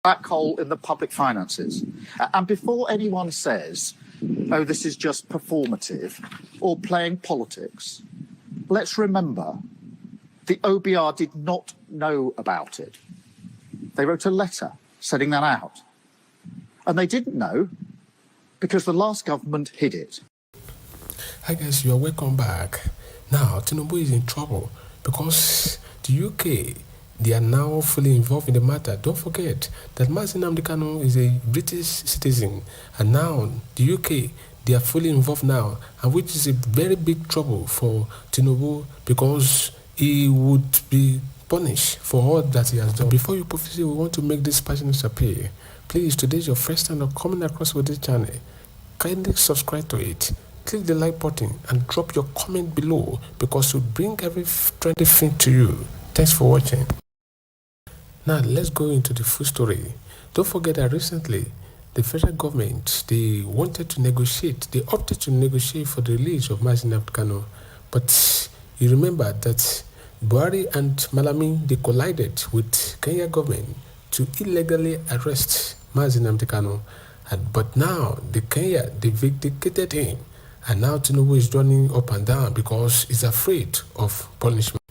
black hole in the public finances. And before anyone says, oh, this is just performative or playing politics, let's remember the OBR did not know about it. They wrote a letter setting that out. And they didn't know because the last government hid it. Hi guys, you are welcome back. Now, Tinubu is in trouble because the UK, they are now fully involved in the matter. Don't forget that Nnamdi Kanu is a British citizen, and now the UK, they are fully involved now, and which is a very big trouble for Tinubu because he would be punished for all that he has done. Before you proceed, we want to make this passionate appeal. Please, today is your first time of coming across with this channel. Kindly subscribe to it. Click the like button and drop your comment below because we bring every trendy thing to you. Thanks for watching. Now let's go into the full story. Don't forget that recently the federal government, they wanted to negotiate, they opted to negotiate for the release of Nnamdi Kanu. But you remember that Buhari and Malami, they collided with Kenya government to illegally arrest Nnamdi Kanu. But now the Kenya, they vindicated him. And now Tinubu is running up and down because he's afraid of punishment.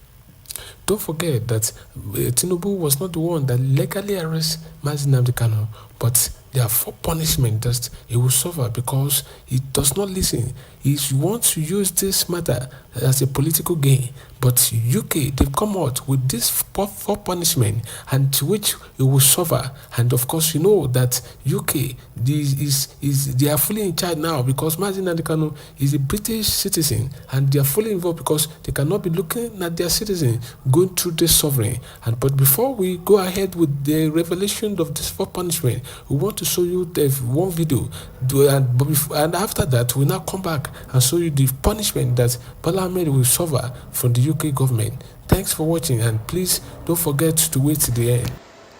Don't forget that Tinubu was not the one that legally arrested Nnamdi Kanu, but there are 4 punishments that he will suffer because he does not listen. He wants to use this matter as a political gain. But UK, they've come out with this 4 punishment and to which he will suffer. And of course, you know that UK they are fully in charge now because Nnamdi Kanu is a British citizen and they are fully involved because they cannot be looking at their citizen going through this sovereign. But before we go ahead with the revelation of this 4 punishment, we want to show you the one video, and after that we now come back and show you the punishment that Bola Ahmed will suffer from the UK government. Thanks for watching, and please don't forget to wait to the end.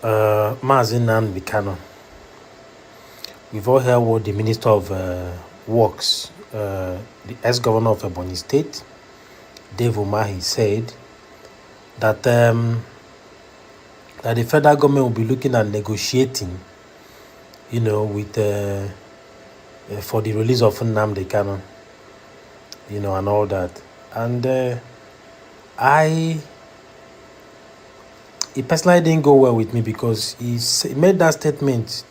Nnamdi Kanu. We've all heard what the Minister of Works, the ex-governor of Ebonyi State, Dave Umahi, said that that the federal government will be looking at negotiating, you know, with for the release of Nnamdi Kanu, you know, and all that. And it personally didn't go well with me because he made that statement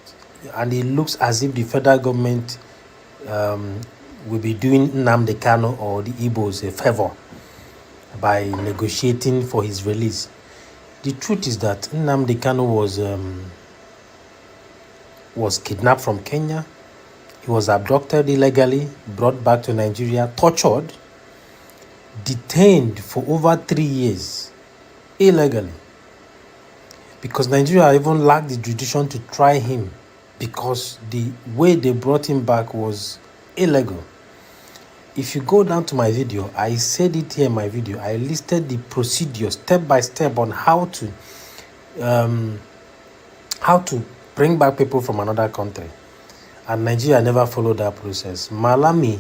and it looks as if the federal government will be doing Nnamdi Kanu or the Igbos a favor by negotiating for his release. The truth is that Nnamdi Kanu was kidnapped from Kenya. He was abducted illegally, brought back to Nigeria, tortured, detained for over 3 years illegally because Nigeria even lacked the jurisdiction to try him because the way they brought him back was illegal. If you go down to my video, I said it here in my video. I listed the procedure step by step on how to bring back people from another country, and Nigeria never followed that process. Malami,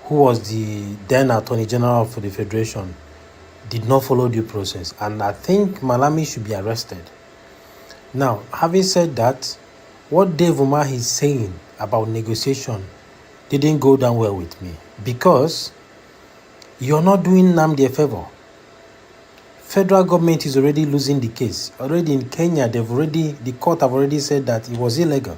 who was the then Attorney General for the Federation, did not follow the process, and I think Malami should be arrested. Now, having said that, what Dave Umahi is saying about negotiation didn't go down well with me because you're not doing Nnamdi a favor. Federal government is already losing the case. Already in Kenya, the court have already said that it was illegal.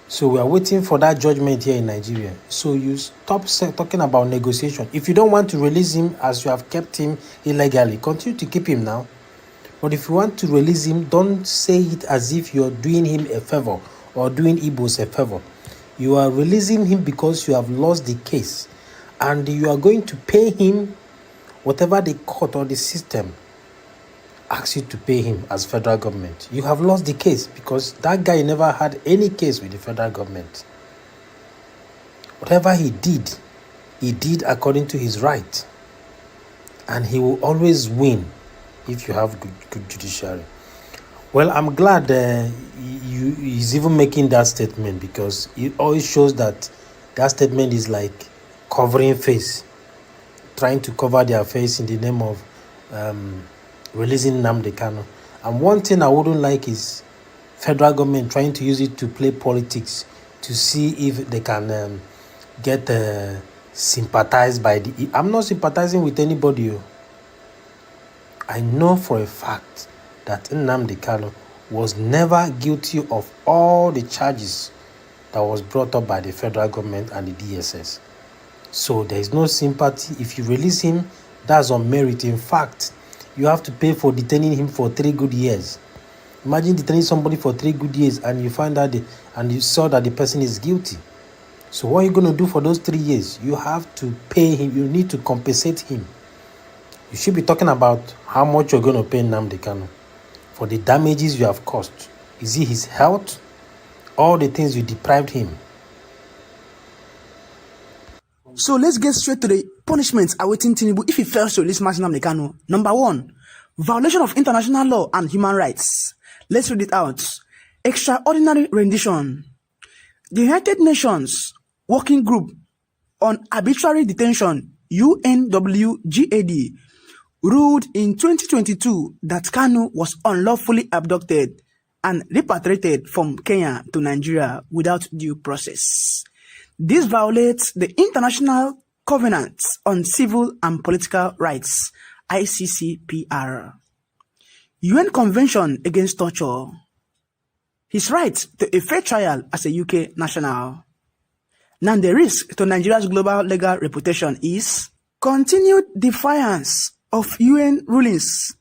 So we are waiting for that judgment here in Nigeria. So you stop talking about negotiation. If you don't want to release him as you have kept him illegally, continue to keep him now. But if you want to release him, don't say it as if you're doing him a favor or doing Igbos a favor. You are releasing him because you have lost the case. And you are going to pay him whatever the court or the system asks you to pay him as federal government. You have lost the case because that guy never had any case with the federal government. Whatever he did according to his right. And he will always win if you have good judiciary. Well, I'm glad he's even making that statement because it always shows that that statement is like covering face, trying to cover their face in the name of releasing Nnamdi Kanu. And one thing I wouldn't like is federal government trying to use it to play politics to see if they can get sympathized by the... I'm not sympathizing with anybody. I know for a fact that Nnamdi Kanu was never guilty of all the charges that was brought up by the federal government and the DSS. So there is no sympathy. If you release him, that's on merit. In fact, you have to pay for detaining him for 3 good years. Imagine detaining somebody for 3 good years and you find out and you saw that the person is guilty. So what are you going to do for those 3 years? You have to pay him. You need to compensate him. You should be talking about how much you're going to pay Nnamdi Kanu for the damages you have caused. Is it his health? All the things you deprived him. So let's get straight to the punishments awaiting Tinubu if he fails to release Nnamdi Kanu. Number 1, violation of international law and human rights. Let's read it out. Extraordinary rendition. The United Nations Working Group on Arbitrary Detention, UNWGAD, ruled in 2022 that Kanu was unlawfully abducted and repatriated from Kenya to Nigeria without due process. This violates the International Covenant on Civil and Political Rights, ICCPR, UN Convention Against Torture, his right to a fair trial as a UK national. Now the risk to Nigeria's global legal reputation is continued defiance of UN rulings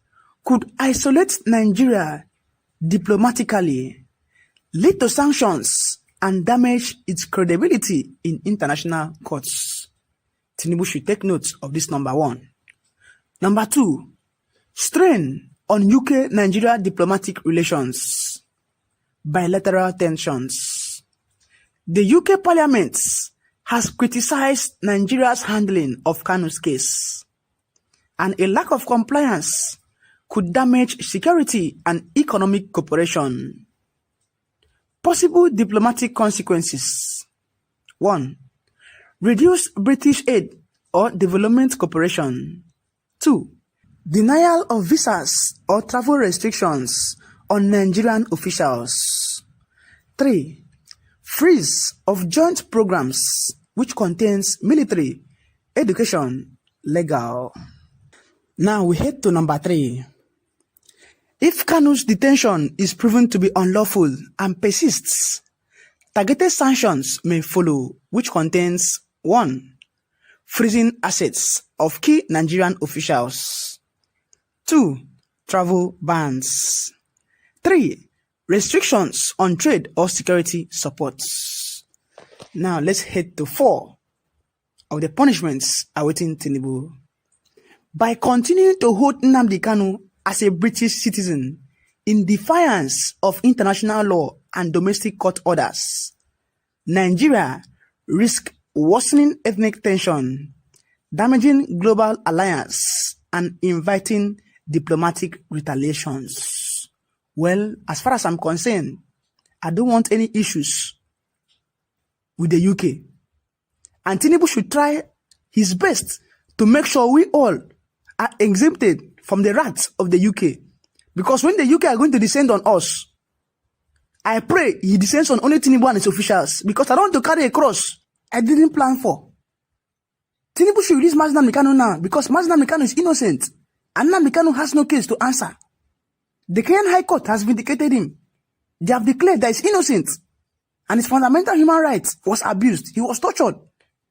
could isolate Nigeria diplomatically, lead to sanctions, and damage its credibility in international courts. Tinubu should take note of this number 1. Number 2, strain on UK-Nigeria diplomatic relations, bilateral tensions. The UK Parliament has criticized Nigeria's handling of Kanu's case, and a lack of compliance could damage security and economic cooperation. Possible diplomatic consequences. 1. Reduced British aid or development cooperation. 2. Denial of visas or travel restrictions on Nigerian officials. 3. Freeze of joint programs which contains military, education, legal. Now we head to number 3. If Kanu's detention is proven to be unlawful and persists, targeted sanctions may follow, which contains 1. Freezing assets of key Nigerian officials. 2. Travel bans. 3. Restrictions on trade or security supports. Now let's head to 4 of the punishments awaiting Tinubu. By continuing to hold Nnamdi Kanu as a British citizen in defiance of international law and domestic court orders, Nigeria risks worsening ethnic tension, damaging global alliance, and inviting diplomatic retaliations. Well, as far as I'm concerned, I don't want any issues with the UK. And Tinubu should try his best to make sure we all are exempted from the wrath of the UK. Because when the UK are going to descend on us, I pray he descends on only Tinubu and his officials, because I don't want to carry a cross I didn't plan for. Tinubu should release Nnamdi Kanu now, because Nnamdi Kanu is innocent and Nnamdi Kanu has no case to answer. The Kenyan High Court has vindicated him. They have declared that he's innocent and his fundamental human rights was abused. He was tortured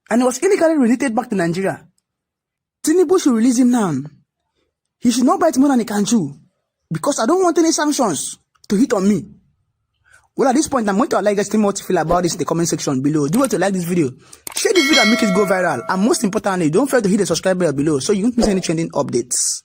and he was illegally related back to Nigeria. Tinubu should release him now. He should not bite more than he can chew, because I don't want any sanctions to hit on me. Well, at this point, I'm going to allow you guys to tell me what you feel about this in the comment section below. Do want to like this video, share this video and make it go viral. And most importantly, don't forget to hit the subscribe bell below so you don't miss any trending updates.